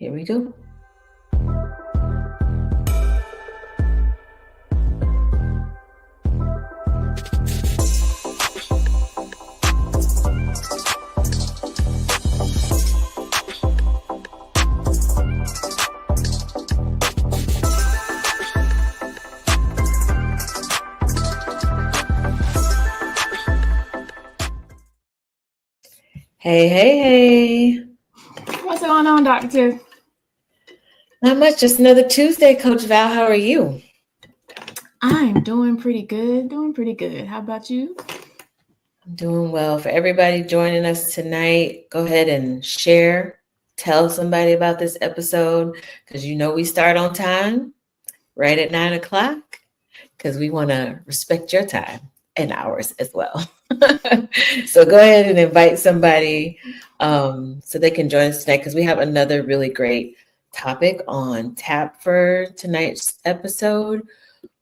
Here we go. Hey, hey, hey. What's going on, Dr. Tiff? Not much, just another Tuesday. Coach Val, how are you? I'm doing pretty good. How about you? I'm doing well. For everybody joining us tonight, go ahead and share. Tell somebody about this episode because you know we start on time, right at 9 o'clock, because we want to respect your time and ours as well. So go ahead and invite somebody so they can join us tonight because we have another really great topic on tap for tonight's episode.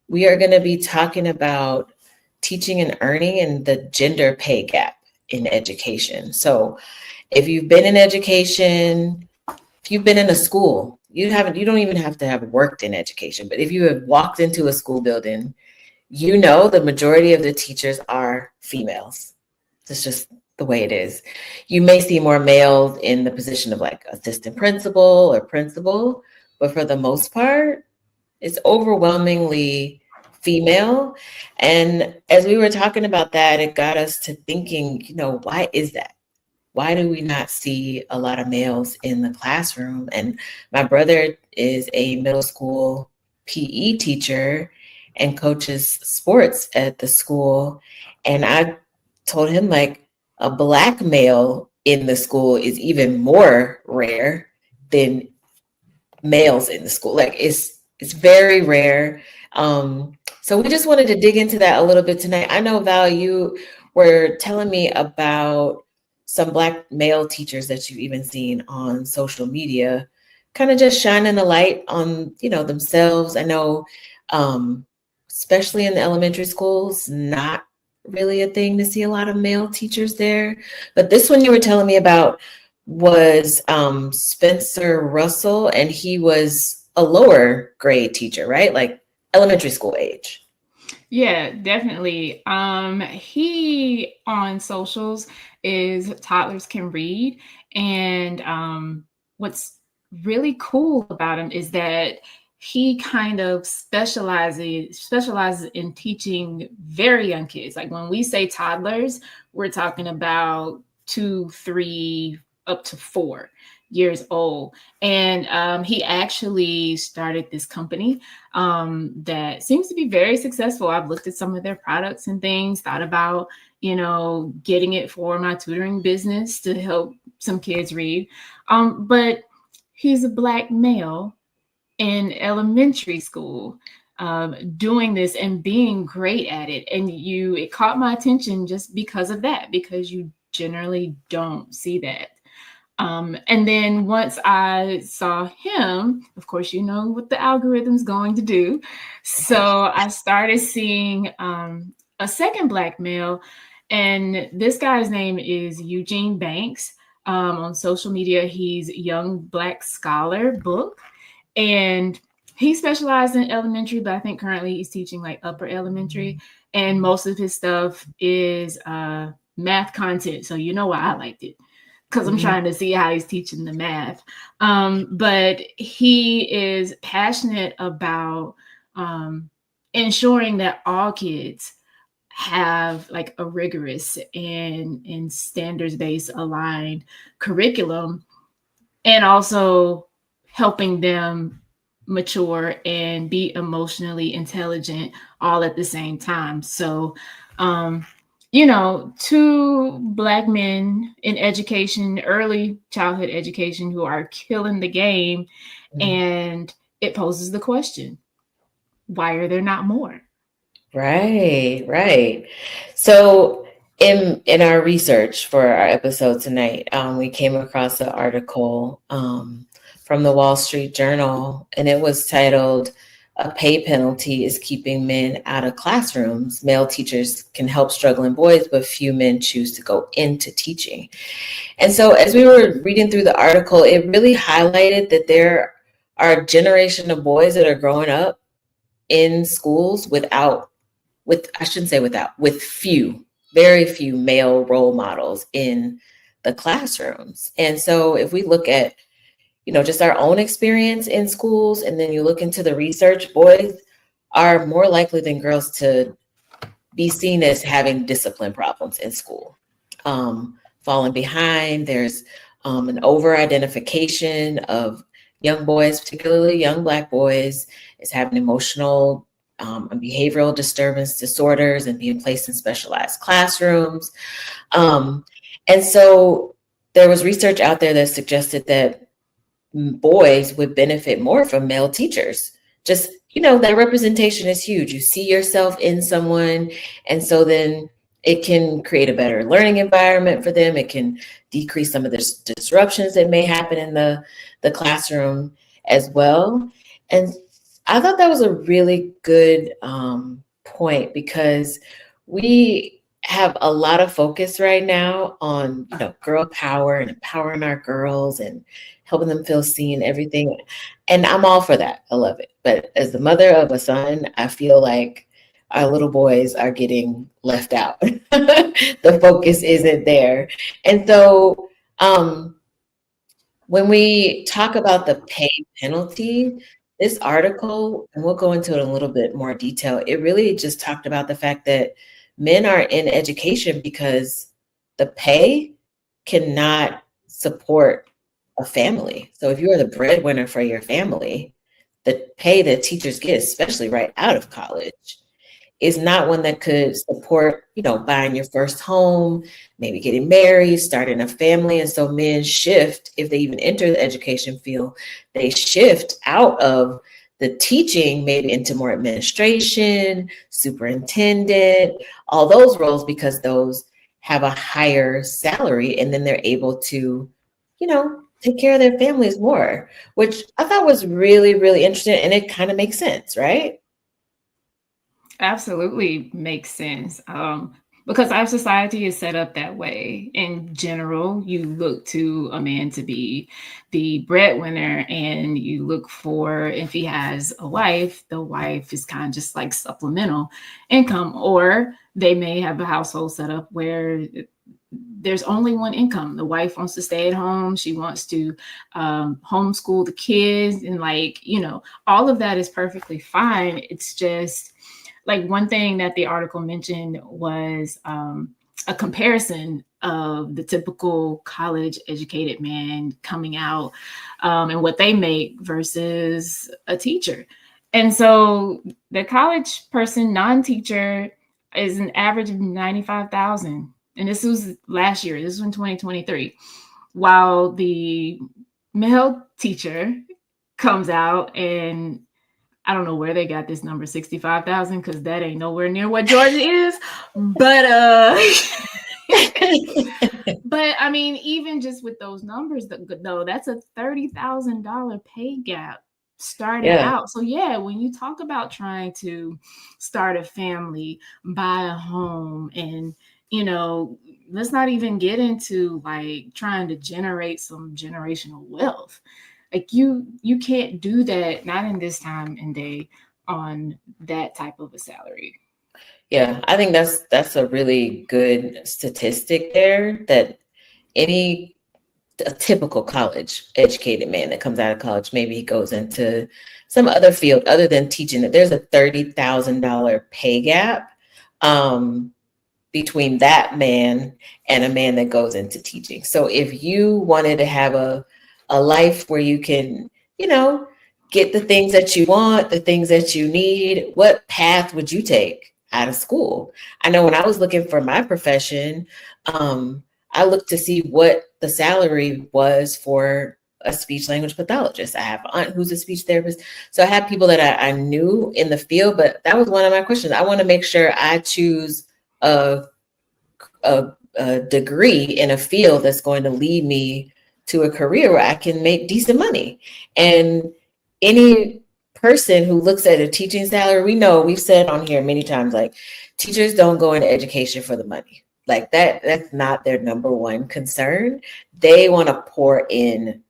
We are going to be talking about teaching and earning and the gender pay gap in education. So if you've been in education, if you've been in a school, you don't even have to have worked in education, but if you have walked into a school building, you know the majority of the teachers are females. It's just the way it is. You may see more males in the position of like assistant principal or principal, but for the most part, it's overwhelmingly female. And as we were talking about that, it got us to thinking, why is that? Why do we not see a lot of males in the classroom? And my brother is a middle school PE teacher and coaches sports at the school. And I told him like a Black male in the school is even more rare than males in the school. Like it's very rare. So we just wanted to dig into that a little bit tonight. I know, Val, you were telling me about some Black male teachers that you've even seen on social media, kind of just shining a light on, themselves. I know, especially in the elementary schools, not really a thing to see a lot of male teachers there. But this one you were telling me about was Spencer Russell, and he was a lower grade teacher, right? Like elementary school age. Yeah, definitely. He on socials is Toddlers Can Read. And what's really cool about him is that he kind of specializes in teaching very young kids. Like when we say toddlers, we're talking about 2, 3, up to 4 years old. And he actually started this company that seems to be very successful. I've looked at some of their products and things, thought about, getting it for my tutoring business to help some kids read. But he's a Black male in elementary school doing this and being great at it. And it caught my attention just because of that, because you generally don't see that. And then once I saw him, of course, you know what the algorithm's going to do. So I started seeing a second Black male, and this guy's name is Eugene Banks. On social media, he's Young Black Scholar Book, and he specialized in elementary, but I think currently he's teaching like upper elementary, and most of his stuff is math content. So you know why I liked it, because I'm trying to see how he's teaching the math. But he is passionate about ensuring that all kids have like a rigorous and standards-based aligned curriculum, and also helping them mature and be emotionally intelligent all at the same time. So, two Black men in education, early childhood education, who are killing the game. And it poses the question, why are there not more? Right. So in our research for our episode tonight, we came across an article from the Wall Street Journal, and it was titled a pay penalty is keeping men out of classrooms. Male teachers can help struggling boys, but few men choose to go into teaching. And so as we were reading through the article, it really highlighted that there are a generation of boys that are growing up in schools with very few male role models in the classrooms. And so if we look at, just our own experience in schools, and then you look into the research, boys are more likely than girls to be seen as having discipline problems in school, falling behind. There's an over-identification of young boys, particularly young Black boys, as having emotional and behavioral disturbance disorders and being placed in specialized classrooms. And so there was research out there that suggested that boys would benefit more from male teachers. Just, that representation is huge. You see yourself in someone, and so then it can create a better learning environment for them. It can decrease some of the disruptions that may happen in the classroom as well. And I thought that was a really good point, because we have a lot of focus right now on, girl power and empowering our girls and helping them feel seen, everything. And I'm all for that. I love it. But as the mother of a son, I feel like our little boys are getting left out. The focus isn't there. And so when we talk about the pay penalty, this article, and we'll go into it in a little bit more detail, it really just talked about the fact that men are in education because the pay cannot support a family. So if you are the breadwinner for your family, the pay that teachers get, especially right out of college, is not one that could support, buying your first home, maybe getting married, starting a family. And so men shift, if they even enter the education field, they shift out of the teaching maybe into more administration, superintendent, all those roles, because those have a higher salary, and then they're able to, take care of their families more, which I thought was really, really interesting. And it kind of makes sense, right? Absolutely makes sense. Because our society is set up that way. In general, you look to a man to be the breadwinner, and you look for, if he has a wife, the wife is kind of just like supplemental income, or they may have a household set up where there's only one income. The wife wants to stay at home. She wants to homeschool the kids, and all of that is perfectly fine. It's just like one thing that the article mentioned was a comparison of the typical college educated man coming out and what they make versus a teacher. And so the college person, non-teacher, is an average of $95,000. And this was last year. This was in 2023. While the male teacher comes out, and I don't know where they got this number, 65,000, because that ain't nowhere near what Georgia is. But but I mean, even just with those numbers, though, that's a $30,000 pay gap starting out. So when you talk about trying to start a family, buy a home, and let's not even get into like trying to generate some generational wealth. Like you can't do that, not in this time and day, on that type of a salary. Yeah, I think that's a really good statistic there, that a typical college educated man that comes out of college, maybe he goes into some other field other than teaching, that there's a $30,000 pay gap between that man and a man that goes into teaching. So if you wanted to have a life where you can, get the things that you want, the things that you need, what path would you take out of school? I know when I was looking for my profession, I looked to see what the salary was for a speech language pathologist. I have an aunt who's a speech therapist. So I had people that I knew in the field, but that was one of my questions. I want to make sure I choose a degree in a field that's going to lead me to a career where I can make decent money. And any person who looks at a teaching salary, we know, we've said on here many times, like, teachers don't go into education for the money. Like that's not their number one concern. They want to pour in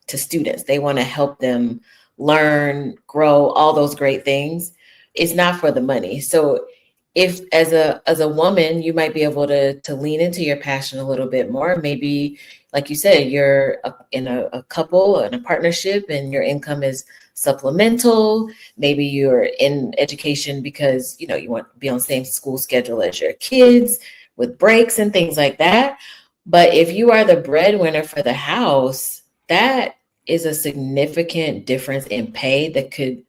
to students. They want to help them learn, grow, all those great things. It's not for the money. So if as a woman, you might be able to lean into your passion a little bit more. Maybe, like you said, you're in a couple, in a partnership, and your income is supplemental. Maybe you're in education because you want to be on the same school schedule as your kids with breaks and things like that. But if you are the breadwinner for the house, that is a significant difference in pay that could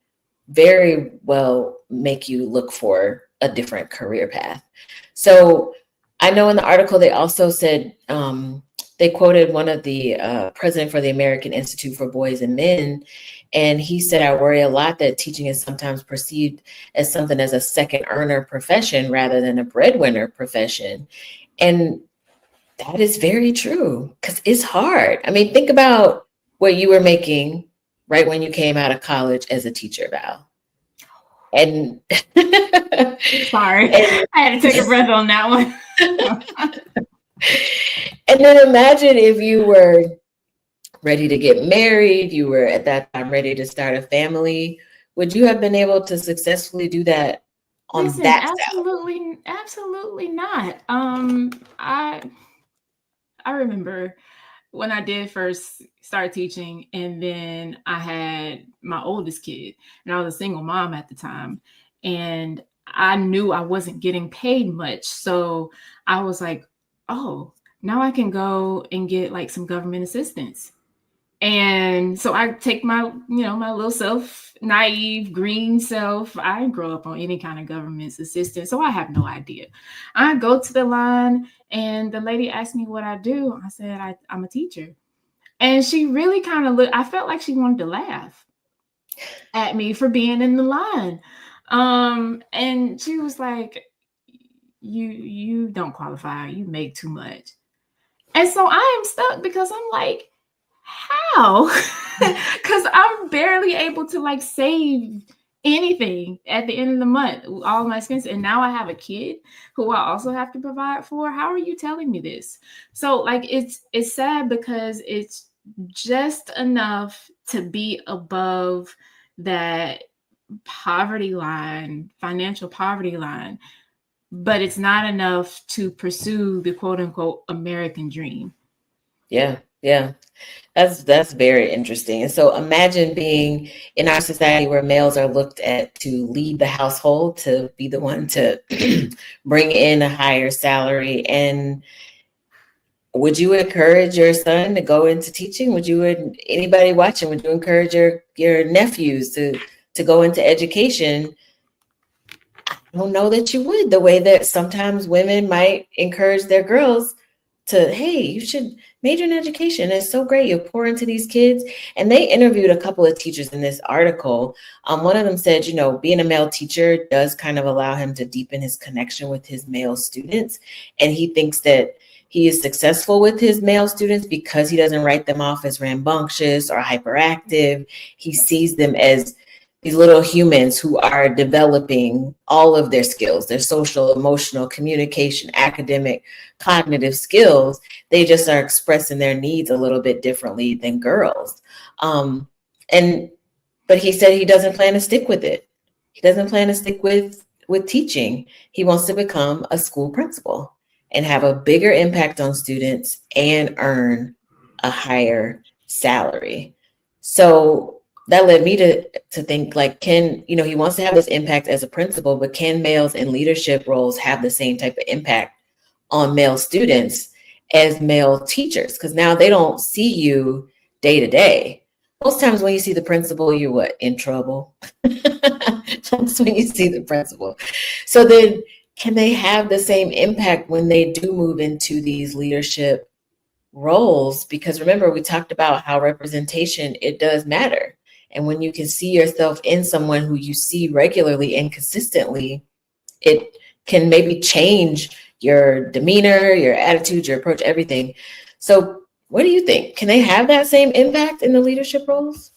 very well make you look for a different career path. So I know in the article they also said, they quoted one of the president for the American Institute for Boys and Men, and he said, I worry a lot that teaching is sometimes perceived as something as a second earner profession rather than a breadwinner profession. And that is very true, because it's hard. I mean, think about what you were making right when you came out of college as a teacher, Val. And sorry, I had to take a breath on that one. And then imagine if you were ready to get married, you were at that time ready to start a family. Would you have been able to successfully do that on that salary? Absolutely not. I remember when I did first start teaching, and then I had my oldest kid, and I was a single mom at the time, and I knew I wasn't getting paid much. So I was like, oh, now I can go and get like some government assistance. And so I take my, my little self, naive, green self. I didn't grow up on any kind of government assistance, so I have no idea. I go to the line, and the lady asked me what I do. I said, I'm a teacher. And she really kind of looked, I felt like she wanted to laugh at me for being in the line. And she was like, you don't qualify. You make too much. And so I am stuck because I'm like, how? Because I'm barely able to like save anything at the end of the month, all my expenses. And now I have a kid who I also have to provide for. How are you telling me this? So like, it's sad because it's just enough to be above that poverty line, financial poverty line, but it's not enough to pursue the quote unquote American dream. Yeah. That's very interesting. And so imagine being in our society where males are looked at to lead the household, to be the one to bring in a higher salary. And would you encourage your son to go into teaching? Anybody watching, would you encourage your nephews to go into education? I don't know that you would, the way that sometimes women might encourage their girls to, hey, you should major in education. It's so great. You'll pour into these kids. And they interviewed a couple of teachers in this article. One of them said, being a male teacher does kind of allow him to deepen his connection with his male students. And he thinks that he is successful with his male students because he doesn't write them off as rambunctious or hyperactive. He sees them as these little humans who are developing all of their skills, their social, emotional, communication, academic, cognitive skills. They just are expressing their needs a little bit differently than girls. But he said he doesn't plan to stick with it. He doesn't plan to stick with teaching. He wants to become a school principal and have a bigger impact on students and earn a higher salary. So that led me to think, like, he wants to have this impact as a principal, but can males in leadership roles have the same type of impact on male students as male teachers? Because now they don't see you day to day. Most times when you see the principal, you're what, in trouble? That's when you see the principal. So then can they have the same impact when they do move into these leadership roles? Because remember, we talked about how representation, it does matter. And when you can see yourself in someone who you see regularly and consistently, it can maybe change your demeanor, your attitude, your approach, everything. So what do you think? Can they have that same impact in the leadership roles?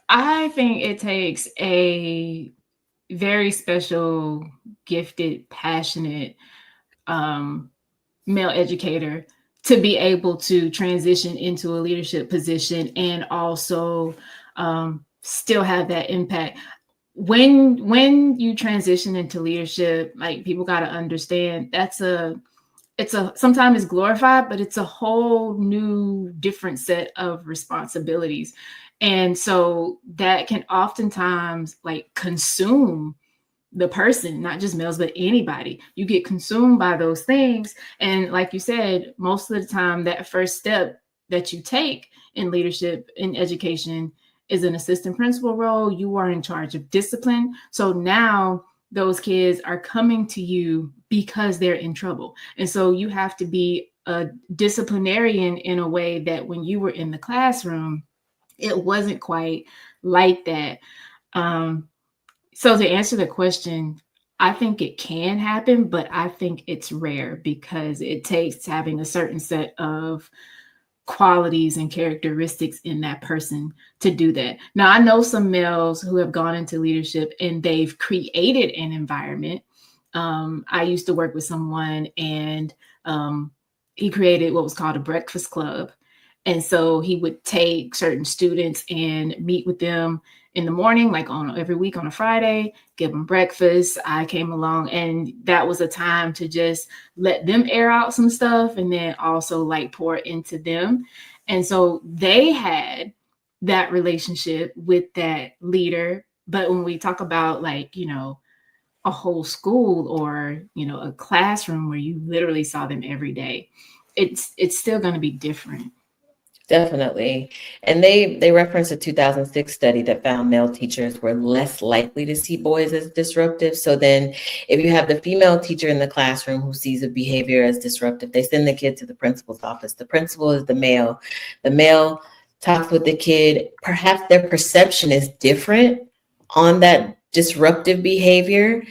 I think it takes a very special, gifted, passionate male educator to be able to transition into a leadership position and also still have that impact. When you transition into leadership, like, people got to understand it's a sometimes it's glorified, but it's a whole new different set of responsibilities. And so that can oftentimes like consume the person, not just males, but anybody. You get consumed by those things. And like you said, most of the time, that first step that you take in leadership in education is an assistant principal role. You are in charge of discipline. So now those kids are coming to you because they're in trouble. And so you have to be a disciplinarian in a way that when you were in the classroom, it wasn't quite like that. So to answer the question, I think it can happen, but I think it's rare because it takes having a certain set of qualities and characteristics in that person to do that. Now, I know some males who have gone into leadership and they've created an environment. I used to work with someone, and he created what was called a breakfast club. And so he would take certain students and meet with them in the morning, like on every week on a Friday, give them breakfast. I came along, and that was a time to just let them air out some stuff and then also like pour into them. And so they had that relationship with that leader. But when we talk about, like, a whole school or, a classroom where you literally saw them every day, it's still going to be different. Definitely. And they referenced a 2006 study that found male teachers were less likely to see boys as disruptive. So then if you have the female teacher in the classroom who sees a behavior as disruptive, they send the kid to the principal's office. The principal is the male. The male talks with the kid. Perhaps their perception is different on that disruptive behavior.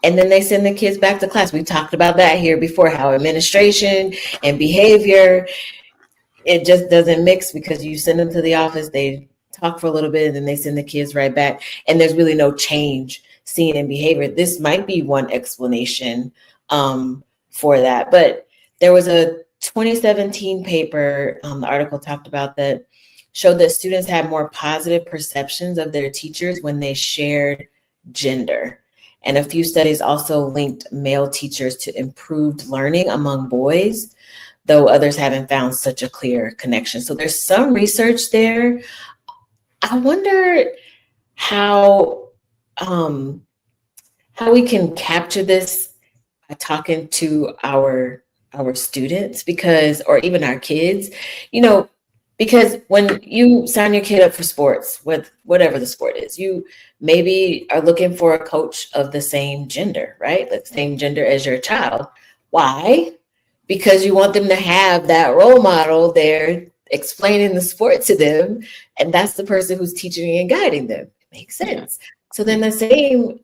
And then they send the kids back to class. We talked about that here before, how administration and behavior, it just doesn't mix, because you send them to the office, they talk for a little bit, and then they send the kids right back. And there's really no change seen in behavior. This might be one explanation for that. But there was a 2017 paper, the article talked about, that showed that students had more positive perceptions of their teachers when they shared gender. And a few studies also linked male teachers to improved learning among boys, though others haven't found such a clear connection. So there's some research there. I wonder how we can capture this by talking to our students, or even our kids, because when you sign your kid up for sports, with whatever the sport is, you maybe are looking for a coach of the same gender, right? The same gender as your child. Why? Because you want them to have that role model there explaining the sport to them. And that's the person who's teaching and guiding them. It makes sense. So then the same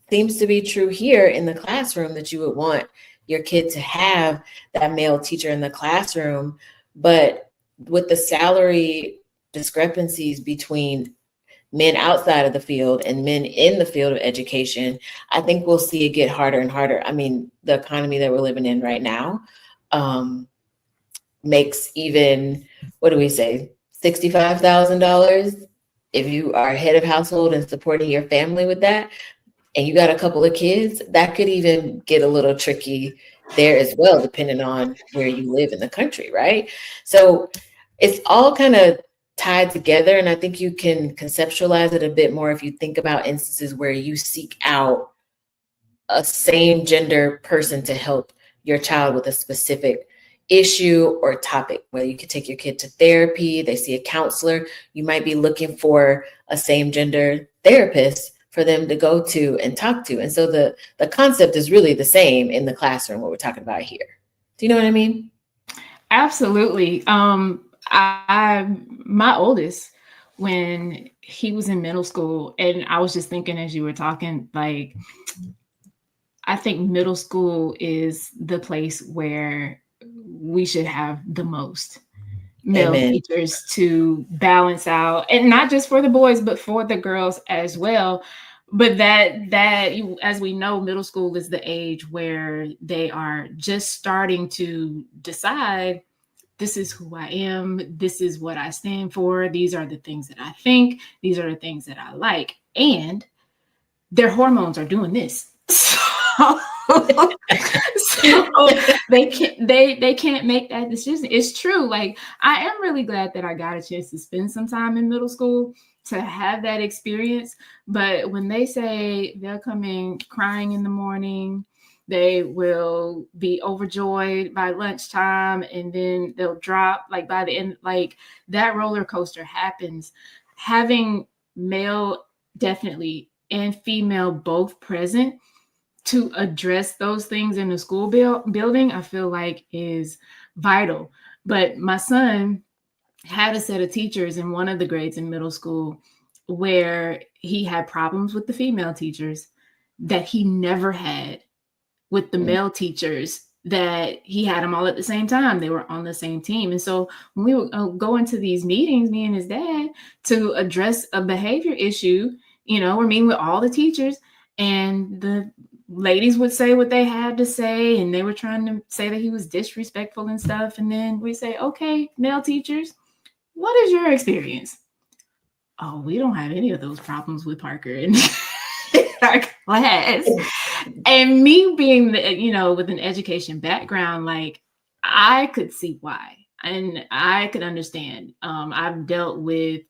seems to be true here in the classroom, that you would want your kid to have that male teacher in the classroom. But with the salary discrepancies between men outside of the field and men in the field of education, I think we'll see it get harder and harder. I mean, the economy that we're living in right now makes even, what do we say, $65,000 if you are head of household and supporting your family with that, and you got a couple of kids, that could even get a little tricky there as well, depending on where you live in the country, right? So it's all kind of tied together, and I think you can conceptualize it a bit more if you think about instances where you seek out a same gender person to help your child with a specific issue or topic, whether you could take your kid to therapy, they see a counselor, you might be looking for a same gender therapist for them to go to and talk to. And so the concept is really the same in the classroom, what we're talking about here. Do you know what I mean? Absolutely. My oldest, when he was in middle school, and I was just thinking as you were talking, like, I think middle school is the place where we should have the most male Amen. teachers to balance out, and not just for the boys, but for the girls as well. But as we know, middle school is the age where they are just starting to decide, this is who I am, this is what I stand for, these are the things that I think, these are the things that I like, and their hormones are doing this. So they can't make that decision. It's true. Like, I am really glad that I got a chance to spend some time in middle school to have that experience. But when they say they'll come in crying in the morning, they will be overjoyed by lunchtime, and then they'll drop like by the end. Like, that roller coaster happens. Having male definitely and female both present to address those things in the school building, I feel like is vital. But my son had a set of teachers in one of the grades in middle school where he had problems with the female teachers that he never had with the male teachers, that he had them all at the same time. They were on the same team. And so when we would go into these meetings, me and his dad, to address a behavior issue, we're meeting with all the teachers, and the ladies would say what they had to say, and they were trying to say that he was disrespectful and stuff. And then we say, okay, male teachers, what is your experience? Oh, we don't have any of those problems with Parker in our class. And me being, with an education background, like, I could see why, and I could understand. I've dealt with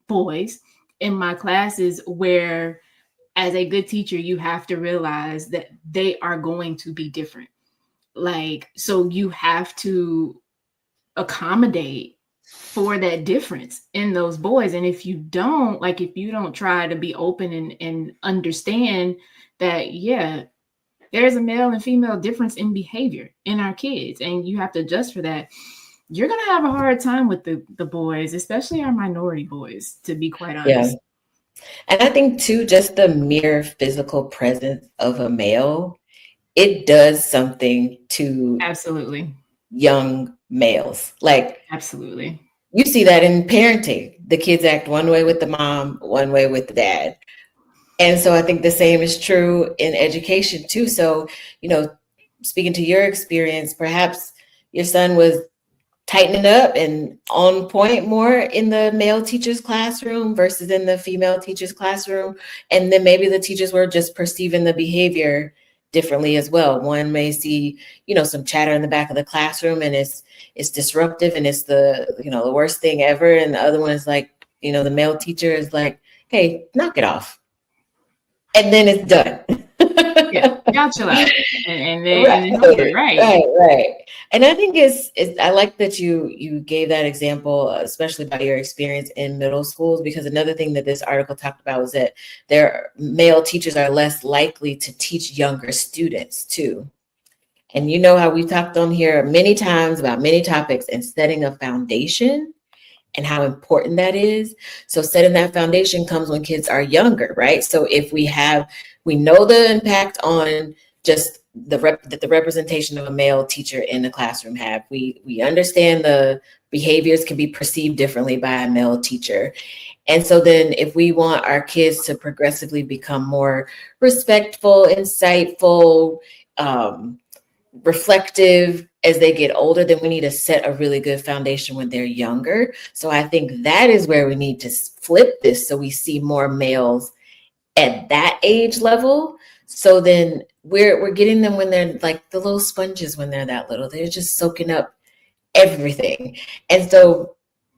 boys in my classes where, as a good teacher, you have to realize that they are going to be different. Like, so you have to accommodate for that difference in those boys. And if you don't try to be open and understand that, yeah, there's a male and female difference in behavior in our kids, and you have to adjust for that, you're going to have a hard time with the boys, especially our minority boys, to be quite honest. Yeah. And I think too, just the mere physical presence of a male, it does something to Absolutely. young males. Like, Absolutely. you see that in parenting. The kids act one way with the mom, one way with the dad. And so I think the same is true in education too. So, speaking to your experience, perhaps your son was tightening up and on point more in the male teacher's classroom versus in the female teacher's classroom. And then maybe the teachers were just perceiving the behavior differently as well. One may see, some chatter in the back of the classroom, and it's disruptive, and it's the worst thing ever. And the other one is like, the male teacher is like, hey, knock it off. And then it's done. Yeah, y'all chill out. And then right. And I think I like that you gave that example, especially by your experience in middle schools, because another thing that this article talked about was that their male teachers are less likely to teach younger students too. And you know how we talked on here many times about many topics and setting a foundation and how important that is. So setting that foundation comes when kids are younger, right? So if we know the impact on just the representation of a male teacher in the classroom have. We understand the behaviors can be perceived differently by a male teacher. And so then if we want our kids to progressively become more respectful, insightful, reflective as they get older, then we need to set a really good foundation when they're younger. So I think that is where we need to flip this, so we see more males at that age level. So then we're getting them when they're like the little sponges, when they're that little, they're just soaking up everything. And so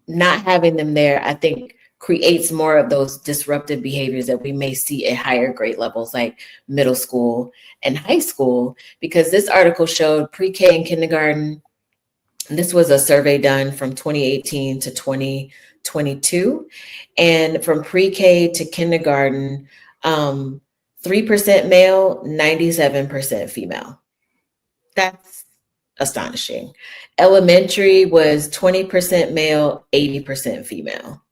not having them there, I think, creates more of those disruptive behaviors that we may see at higher grade levels like middle school and high school. Because this article showed pre-K and kindergarten, and this was a survey done from 2018 to 2022, and from pre-K to kindergarten, 3% male, 97% female. That's astonishing. Elementary was 20% male, 80% female.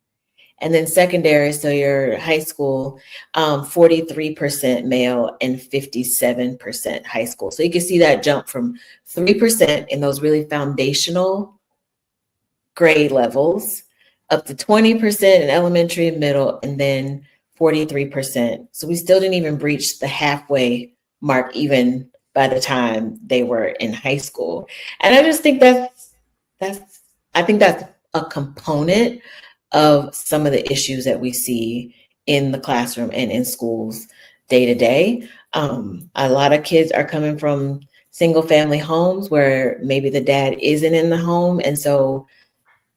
And then secondary, so your high school, 43% male and 57% high school. So you can see that jump from 3% in those really foundational grade levels, up to 20% in elementary and middle, and then 43%. So we still didn't even breach the halfway mark, even by the time they were in high school. And I just think I think that's a component of some of the issues that we see in the classroom and in schools day to day. A lot of kids are coming from single family homes where maybe the dad isn't in the home. And so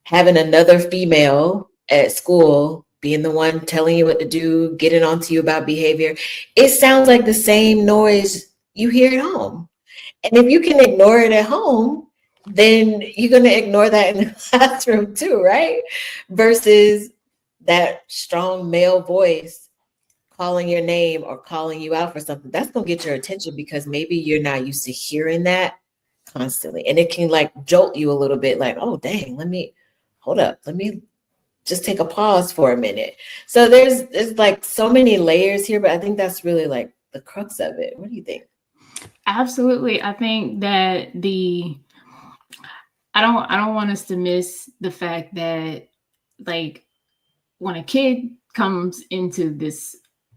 having another female at school being the one telling you what to do, getting on to you about behavior, it sounds like the same noise you hear at home. And if you can ignore it at home, then you're going to ignore that in the classroom too, right? Versus that strong male voice calling your name or calling you out for something. That's going to get your attention because maybe you're not used to hearing that constantly. And it can like jolt you a little bit like, oh, dang, hold up. Let me just take a pause for a minute. So there's like so many layers here, but I think that's really like the crux of it. What do you think? Absolutely. I think that I don't want us to miss the fact that like when a kid comes into this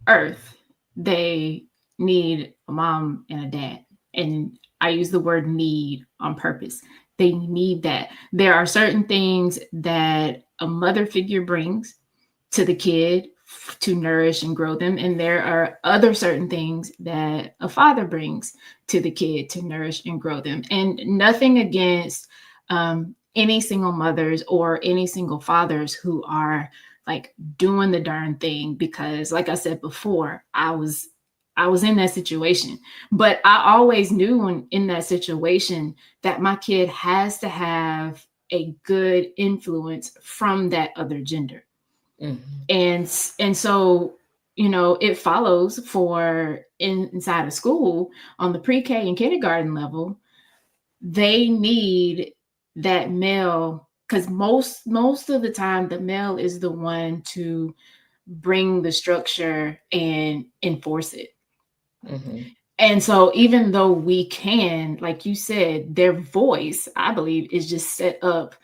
earth, they need a mom and a dad. And I use the word need on purpose. They need that. There are certain things that a mother figure brings to the kid to nourish and grow them. And there are other certain things that a father brings to the kid to nourish and grow them. And nothing against any single mothers or any single fathers who are like doing the darn thing, because like I said before, I was in that situation, but I always knew when in that situation that my kid has to have a good influence from that other gender. Mm-hmm. And so, you know, it follows for inside of school on the pre-K and kindergarten level, they need that male, because most of the time the male is the one to bring the structure and enforce it. Mm-hmm. And so even though we can, like you said, their voice, I believe, is just set up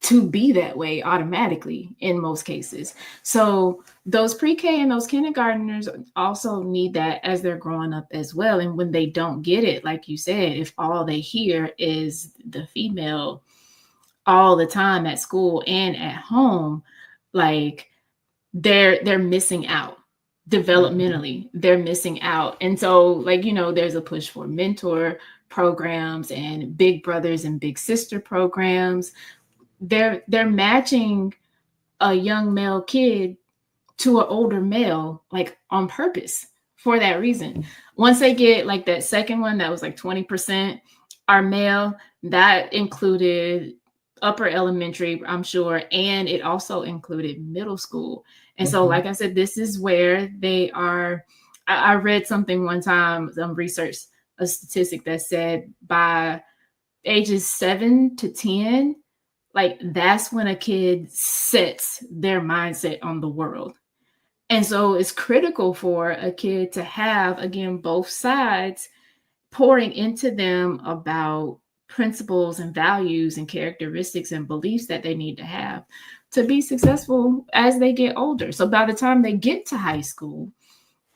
to be that way automatically in most cases. So those pre-K and those kindergartners also need that as they're growing up as well. And when they don't get it, like you said, if all they hear is the female all the time at school and at home, like they're missing out developmentally. Mm-hmm. They're missing out. And so, like, you know, there's a push for mentor programs and big brothers and big sister programs. They're matching a young male kid to an older male, like on purpose for that reason. Once they get like that second one that was like 20% are male, that included upper elementary, I'm sure, and it also included middle school. And so, like I said, this is where they are. I read something one time, some research, a statistic that said by ages 7 to 10, like that's when a kid sets their mindset on the world. And so it's critical for a kid to have, again, both sides pouring into them about principles and values and characteristics and beliefs that they need to have to be successful as they get older. So by the time they get to high school,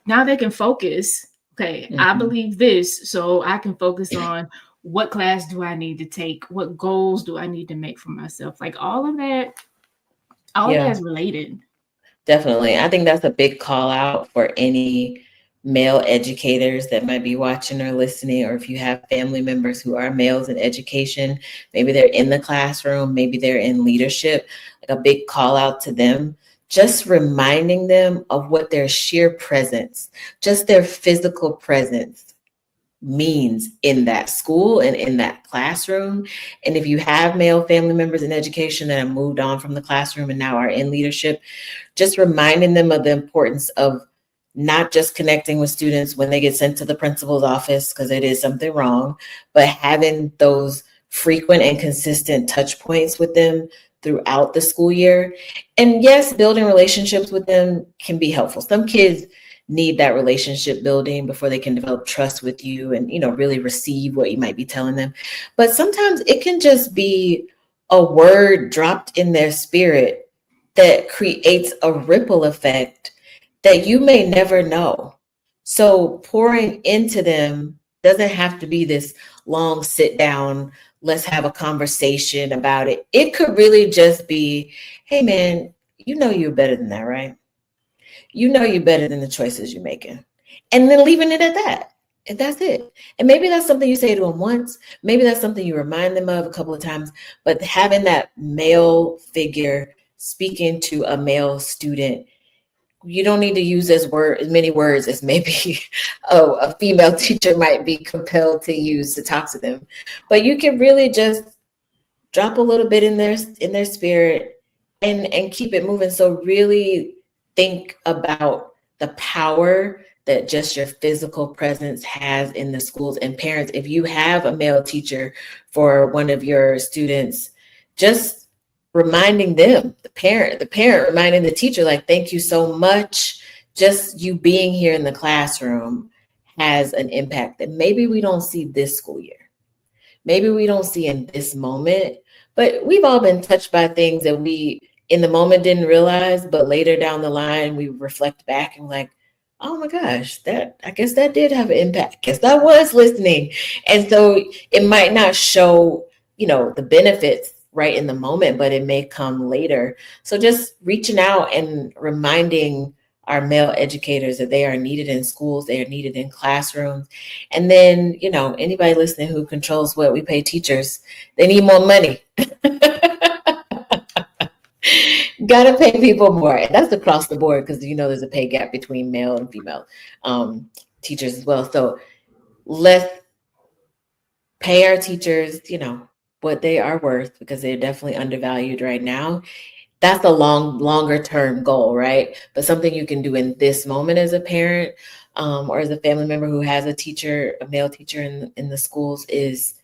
now they can focus. Okay, I believe this, so I can focus on what class do I need to take? What goals do I need to make for myself? Like all of that is related. Definitely. I think that's a big call out for any male educators that might be watching or listening, or if you have family members who are males in education, maybe they're in the classroom, maybe they're in leadership, like a big call out to them, just reminding them of what their sheer presence, just their physical presence means in that school and in that classroom. And if you have male family members in education that have moved on from the classroom and now are in leadership, just reminding them of the importance of not just connecting with students when they get sent to the principal's office because it is something wrong, but having those frequent and consistent touch points with them throughout the school year. And yes, building relationships with them can be helpful. Some kids need that relationship building before they can develop trust with you and, you know, really receive what you might be telling them. But sometimes it can just be a word dropped in their spirit that creates a ripple effect that you may never know. So pouring into them doesn't have to be this long sit down, let's have a conversation about it. It could really just be, hey man, you know you're better than that, right? You know you're better than the choices you're making. And then leaving it at that. And that's it. And maybe that's something you say to them once. Maybe that's something you remind them of a couple of times. But having that male figure speaking to a male student, you don't need to use as many words as maybe a female teacher might be compelled to use to talk to them. But you can really just drop a little bit in their spirit and keep it moving. So really think about the power that just your physical presence has in the schools. And parents, if you have a male teacher for one of your students, just reminding them, the parent reminding the teacher, like, thank you so much. Just you being here in the classroom has an impact that maybe we don't see this school year. Maybe we don't see in this moment, but we've all been touched by things that we in the moment didn't realize, but later down the line, we reflect back and like, oh my gosh, I guess that did have an impact. I guess I was listening. And so it might not show, the benefits right in the moment, but it may come later. So just reaching out and reminding our male educators that they are needed in schools, they are needed in classrooms. And then, anybody listening who controls what we pay teachers, they need more money. Gotta pay people more. And that's across the board because there's a pay gap between male and female teachers as well. So let's pay our teachers, what they are worth, because they're definitely undervalued right now. That's a longer term goal, right? But something you can do in this moment as a parent or as a family member who has a male teacher in the schools, is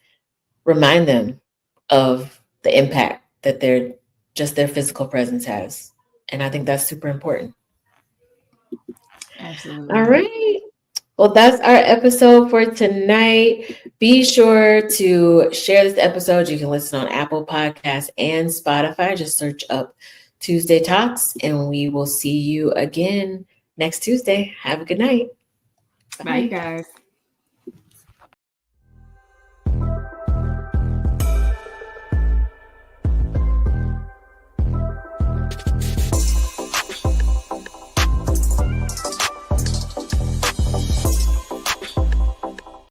remind them of the impact that their physical presence has. And I think that's super important. Absolutely. All right. Well, that's our episode for tonight. Be sure to share this episode. You can listen on Apple Podcasts and Spotify. Just search up Tuesday Talks, and we will see you again next Tuesday. Have a good night. Bye, you guys.